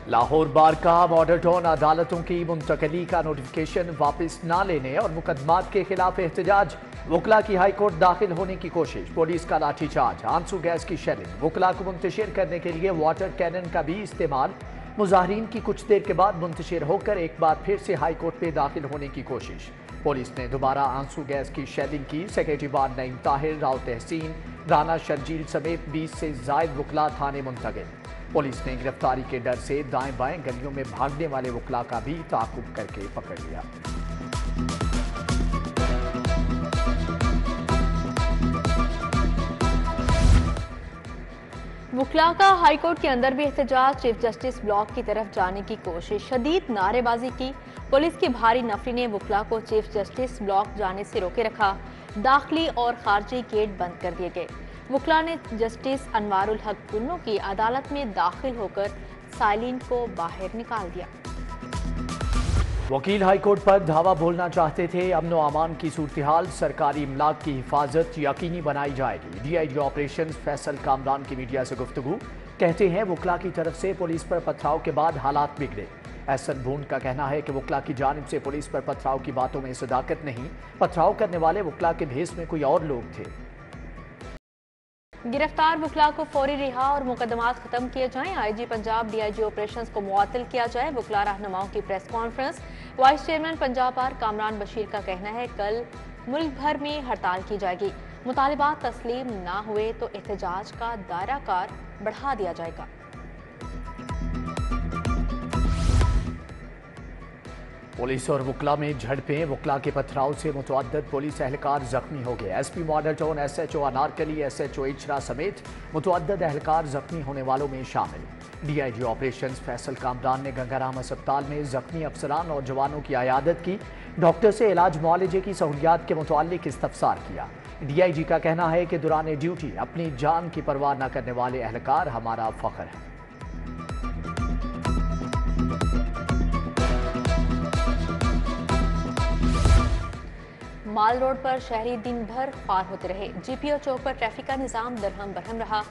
लाहौर बार का model town अदालतों की मुंतकली का नोटिफिकेशन वापस न लेने और मुकदमात के खिलाफ एहतजाज। वकला की हाईकोर्ट दाखिल होने की कोशिश, पुलिस का लाठीचार्ज, आंसू गैस की शेलिंग, वकला को मुंतशिर करने के लिए वाटर कैनन का भी इस्तेमाल। मुजाहरीन की कुछ देर के बाद मुंतशिर होकर एक बार फिर से हाईकोर्ट में दाखिल होने की कोशिश। पुलिस ने दोबारा आंसू गैस की शेलिंग की। सेक्रेटरी बार नईम ताहिर, राव तहसीन, राना शर्जील समेत 20 से जायद वकला थाने मुंतकिल। पुलिस ने गिरफ्तारी के डर से दाएं बाएं गलियों में भागने वाले वकला का भी ताकुब करके पकड़ लिया। वकला का हाईकोर्ट के अंदर भी एहतजाज, चीफ जस्टिस ब्लॉक की तरफ जाने की कोशिश, शदीद नारेबाजी की। पुलिस की भारी नफरी ने वकला को चीफ जस्टिस ब्लॉक जाने से रोके रखा। दाखिली और खारजी गेट बंद कर दिए गए। वकला ने जस्टिस अनवारुल हक कुन्नू की अदालत में दाखिल होकर साइलिन को बाहर निकाल दिया। वकील हाईकोर्ट पर धावा बोलना चाहते थे। अमन व अमान की सूरत-ए-हाल, सरकारी इमलाक की हिफाजत यकीनी बनाई जाएगी। DIG ऑपरेशन फैसल कामरान की मीडिया से गुफ्तगू, कहते हैं वकला की तरफ से पुलिस पर पथराव के बाद हालात बिगड़े। एहसन भूंड का कहना है कि वकला की जानिब से पुलिस पर पथराव की बातों में सदाकत नहीं, पथराव करने वाले वकला के भेस में कोई और लोग थे। गिरफ्तार वकला को फौरी रिहा और मुकदमात खत्म किए जाएं। IG पंजाब DIG ऑपरेशंस को मुअत्तल किया जाए। वकला रहनुमाओं की press conference. Vice chairman Punjab bar Kamran Bashir का कहना है कल मुल्क भर में हड़ताल की जाएगी। मुतालिबात तस्लीम ना हुए तो एहतजाज का दायरा कार बढ़ा दिया जाएगा। पुलिस और वकला में झड़पें, वकला के पथराव से मुतअद्दिद पुलिस एहलकार जख्मी हो गए। SP model town, SHO Anarkali, SHO Ichhra समेत मुतअद्दिद एहलकार जख्मी होने वालों में शामिल। DIG ऑपरेशन फैसल कामरान ने गंगाराम अस्पताल में जख्मी अफसरान और जवानों की आयादत की। डॉक्टर से इलाज मुआलजे की सहूलियात के मुताल्लिक इस्तफसार किया। DIG का कहना है कि दौरान ड्यूटी अपनी जान की परवाह न करने वाले एहलकार हमारा फख्र है। माल रोड पर शहरी दिन भर पार होते रहे। GPO चौक पर ट्रैफिक का निजाम दरहम बरहम रहा।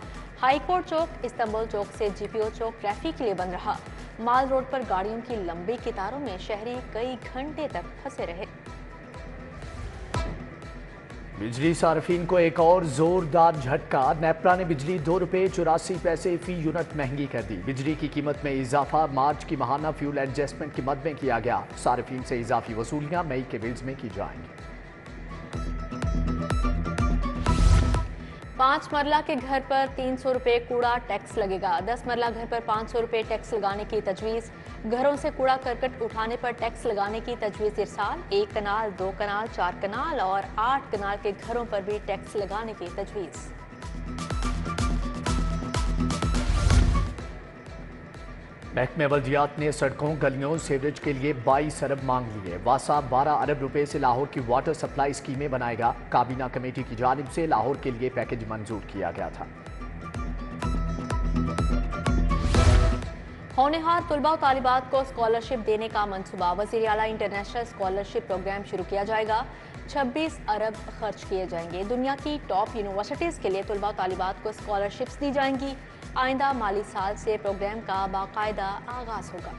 हाईकोर्ट चौक, इस्तांबुल चौक से GPO चौक ट्रैफिक के लिए बंद रहा। माल रोड पर गाड़ियों की लंबी कतारों में शहरी कई घंटे तक फंसे रहे। बिजली सार्फिन को एक और जोरदार झटका। नेपरा ने बिजली ₹2.84 फी यूनिट महंगी कर दी। बिजली की कीमत में इजाफा मार्च की माहाना फ्यूल एडजस्टमेंट की मद में किया गया। सार्फिन से इजाफी वसूलियां मई के बिल्स में की जाएंगी। 5 मरला के घर पर ₹300 कूड़ा टैक्स लगेगा। 10 मरला घर पर ₹500 टैक्स लगाने की तजवीज़। घरों से कूड़ा करकट उठाने पर टैक्स लगाने की तजवीज़ इरसाल। 1 कनाल, 2 कनाल, 4 कनाल और 8 कनाल के घरों पर भी टैक्स लगाने की तजवीज़। महकमे बल्दियात ने सड़कों, गलियों, सीवरेज के लिए 22 अरब मांग लिए। वासा 12 अरब रुपए से लाहौर की वाटर सप्लाई स्कीमें बनाएगा। काबीना कमेटी की जानिब से लाहौर के लिए पैकेज मंजूर किया गया था। होनहार तलबा और तालिबात को स्कॉलरशिप देने का मंसूबा। वज़ीर आला इंटरनेशनल स्कॉलरशिप प्रोग्राम शुरू किया जाएगा। 26 अरब खर्च किए जाएंगे। दुनिया की टॉप यूनिवर्सिटीज़ के लिए तलबा और तालिबात को स्कॉलरशिप्स दी जाएंगी। आइंदा माली साल से प्रोग्राम का बाकायदा आगाज होगा।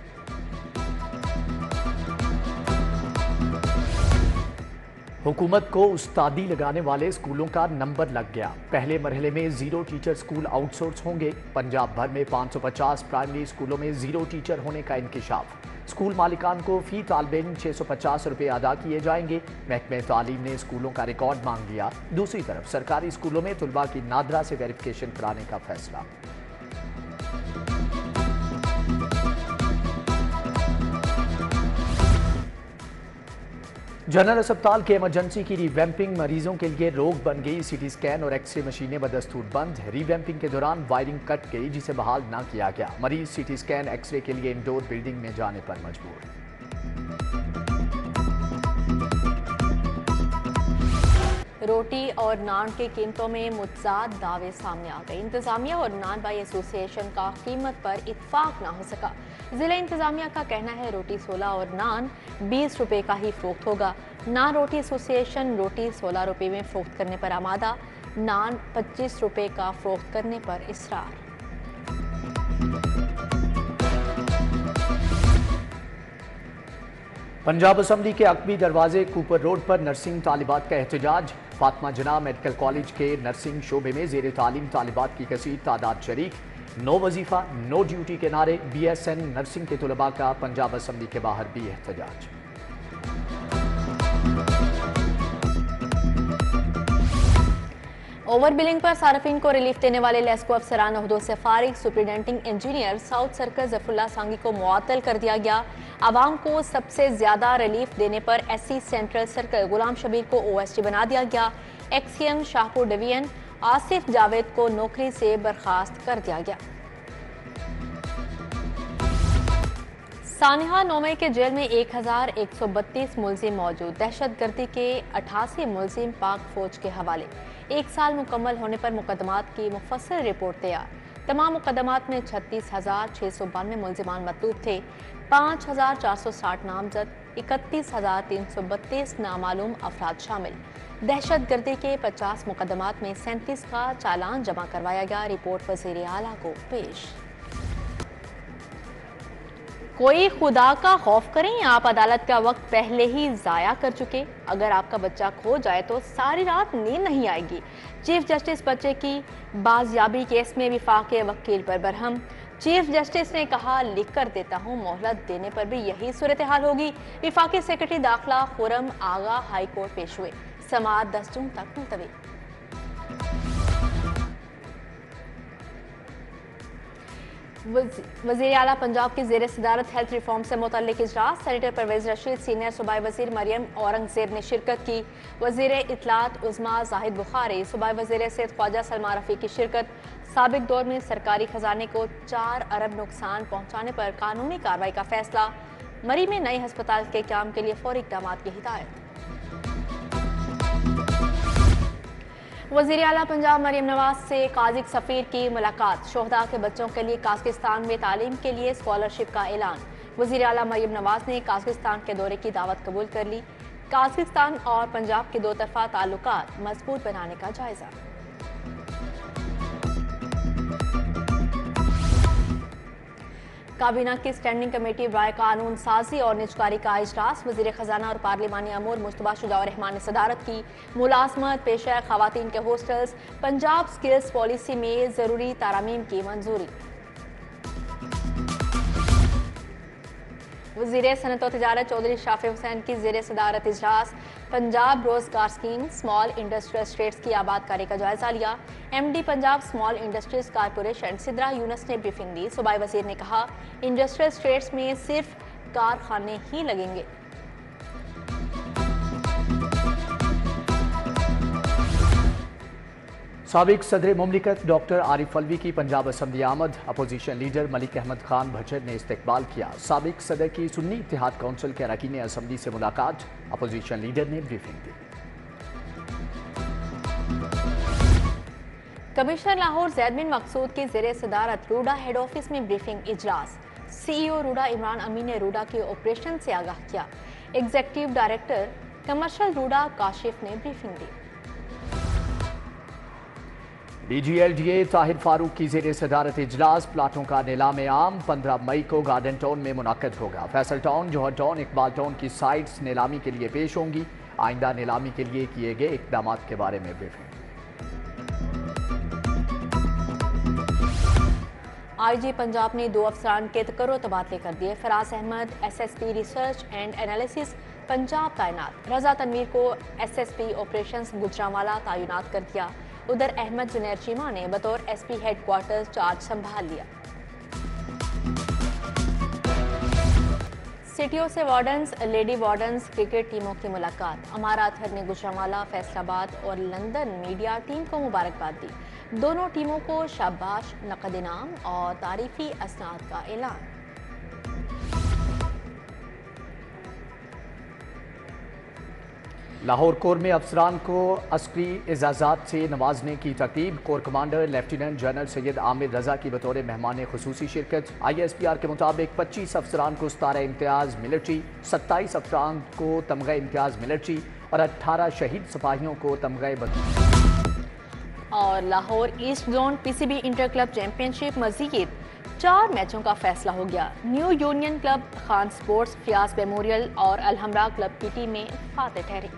हुकूमत को उस्तादी लगाने वाले स्कूलों का नंबर लग गया। पहले मरहले में 0 टीचर स्कूल आउटसोर्स होंगे। पंजाब भर में 550 प्राइमरी स्कूलों में 0 टीचर होने का इंकिशाफ। स्कूल मालिकान को फी तालिब इल्म ₹650 अदा किए जाएंगे। महकमे तालीम ने स्कूलों का रिकॉर्ड मांग लिया। दूसरी तरफ सरकारी स्कूलों में तलबा की नादरा से वेरिफिकेशन कराने का फैसला। जनरल अस्पताल के इमरजेंसी की रीवैम्पिंग, मरीजों के लिए रोग बन गई। CT स्कैन और एक्सरे मशीनें बदस्तूर बंद। रीवैम्पिंग के दौरान वायरिंग कट गई जिसे बहाल न किया गया। मरीज CT स्कैन, एक्सरे के लिए इंडोर बिल्डिंग में जाने पर मजबूर। रोटी और नान की कीमतों में मुतजाद दावे सामने आ गए। इंतजामिया और नान बाई एसोसिएशन का कीमत पर इत्फाक ना हो सका। जिला इंतजामिया का कहना है रोटी 16 और नान 20 रुपए का ही फरोख्त होगा। नान रोटी एसोसिएशन रोटी 16 रुपए में फरोख्त करने पर आमादा, नान 25 रुपए का फरोख्त करने पर इसरार। पंजाब असम्बली के अकबी दरवाजे कूपर रोड पर नर्सिंग तालिबात का एहतजाज। फातिमा जिन्ना मेडिकल कॉलेज के नर्सिंग शोबे में जेर तालीम तालिबात की कसीर तादाद शरीक। नो वजीफा नो ड्यूटी के नारे। BSN नर्सिंग के तलबा का पंजाब असम्बली के बाहर भी एहतजाज। ओवर बिलिंग पर सार्फिन को रिलीफ देने वाले लेस्को अफसरान ओहदों से फारिग superintending engineer south circle Zafrullah सांगी को मुअत्तल कर दिया गया। आवाम को सबसे ज्यादा रिलीफ देने पर SC सेंट्रल सर्कल गुलाम शबीर को OSD बना दिया गया। XM शाहपुर डिवीजन आसिफ जावेद को नौकरी से बर्खास्त कर दिया गया। सानिहा नोमे के जेल में 1132 मुलजिम मौजूद। दहशतगर्दी के 88 मुलजिम पाक फौज के हवाले। 1 साल मुकम्मल होने पर मुकदमात की मुफस्सल रिपोर्ट तैयार। तमाम मुकदमात में 36,692 मुलजिमान मतलूब थे। 5,460 नामजद, 31,332 नामालूम अफराद शामिल। दहशतगर्दी के 50 मुकदमात में 37 का चालान जमा करवाया गया। रिपोर्ट वज़ीर आला को पेश। कोई खुदा का खौफ करें, आप अदालत का वक्त पहले ही जाया कर चुके। अगर आपका बच्चा खो जाए तो सारी रात नींद नहीं आएगी। चीफ जस्टिस बच्चे की बाजियाबी केस में विफाकी वकील पर बरहम। चीफ जस्टिस ने कहा, लिख कर देता हूं, मोहलत देने पर भी यही सूरत हाल होगी। विफाकी सेक्रेटरी दाखिला खुरम आगा हाई कोर्ट पेश हुए। समाअत 10 जून तक मुलतवी। वज़ीर आला पंजाब की ज़ेर सदारत हेल्थ रिफॉर्म से मुतल्लिक इजलास। सेनेटर परवेज रशीद, सीनियर सूबाई वज़ीर मरियम औरंगजेब ने शिरकत की। वज़ीर इत्तलात उज़्मा जाहिद बुखारी, सूबाई वज़ीर सेहत ख्वाजा सलमा रफ़ी की शिरकत। साबिक दौर में सरकारी खजाने को 4 अरब नुकसान पहुँचाने पर कानूनी कार्रवाई का फैसला। मरी में नए हस्पताल के क़याम के लिए फौरी इक़दामात की हिदायत। वज़ीर आला पंजाब मरियम नवाज से काज़िक सफ़ीर की मुलाकात। शोहदा के बच्चों के लिए काज़किस्तान में तालीम के लिए स्कॉलरशिप का ऐलान। वज़ीर आला मरियम नवाज ने काज़किस्तान के दौरे की दावत कबूल कर ली। काज़किस्तान और पंजाब के 2 तरफ़ा ताल्लुकात मजबूत बनाने का जायजा। काबीना की स्टैंडिंग कमेटी बराए कानून साजी और निजकारी का इजलास। वज़ीर खजाना और पार्लिमानी अमूर मुस्तफा शुजा रहमान ने सदारत की। मुलाजमत पेशा खवातीन के हॉस्टल्स पंजाब स्किल्स पॉलिसी में ज़रूरी तारामीम की मंजूरी। वज़ीर सनत और तिजारत चौधरी शाफी हुसैन की ज़ेर सदारत इजलास। पंजाब रोजगार स्कीम स्मॉल इंडस्ट्रियल स्टेट्स की आबादकारी का जायजा लिया। MD Punjab small industries corporation Sidra Younus ने ब्रीफिंग दी। सूबाई वज़ीर ने कहा, इंडस्ट्रियल स्टेट्स में सिर्फ कारखाने ही लगेंगे। साबिक सदर मुमलिकत डॉक्टर आरिफ अलवी की पंजाब असम्बली आमद। अपोजिशन लीडर मलिक अहमद खान भचर ने इस्तकबाल किया। साबिक सदर की सुन्नी इत्तेहाद काउंसिल के अरकान असम्बली से मुलाकात। अपोजिशन लीडर ने ब्रीफिंग दी। कमिश्नर लाहौर ज़ैद बिन मकसूद की ज़ेर सदारत रूडा हेड ऑफिस में ब्रीफिंग इजलास। CEO रूडा इमरान अमीन ने रूडा के ऑपरेशन से आगाह किया। Executive director commercial RUDA Kashif ने ब्रीफिंग दी। DG LDA ताहिर फारूक की ज़ेर सदारत इजलास। प्लाटों का नीलाम आम 15 मई को गार्डन टाउन में मुनक्कद होगा। फैसल टाउन, जौहर टाउन, इकबाल टाउन की साइट्स नीलामी के लिए पेश होंगी। आइंदा नीलामी के लिए किए गए इकदाम के बारे में ब्रीफिंग। IG पंजाब ने 2 अफसरान के तकर्रो तबादले कर दिए। Faraz Ahmed SSP research and analysis Punjab तैनात। रजा तनवीर को SSP ऑपरेशंस गुजरांवाला तैनात कर दिया। उधर अहमद जुनैर चीमा ने बतौर SP हेडक्वार्टर्स चार्ज संभाल लिया। सिटियों से वार्डन्स लेडी वार्डन्स क्रिकेट टीमों की मुलाकात। अमारा अतहर ने गुजरांवाला, फैसलाबाद और लंदन मीडिया टीम को मुबारकबाद दी। दोनों टीमों को शाबाश, नकद इनाम और तारीफी असनाद का ऐलान। लाहौर कोर में अफसरान को अस्करी एजाज़ात से नवाजने की तरतीब। Core commander lieutenant general Syed Amir Raza की बतौर मेहमान खुसूसी शिरकत। ISPR के मुताबिक 25 अफसरान को 17 इम्तियाज़ मिलिट्री, 27 अफसरान को तमगा इम्तियाज़ मिलिट्री और 18 शहीद सिपाहियों को तमगा। और Lahore east zone PCB inter club championship मजीद 4 मैचों का फैसला हो गया। New union club, Khan sports, Fayaz memorial और अलहमरा क्लब की टीमें फाते ठहरी।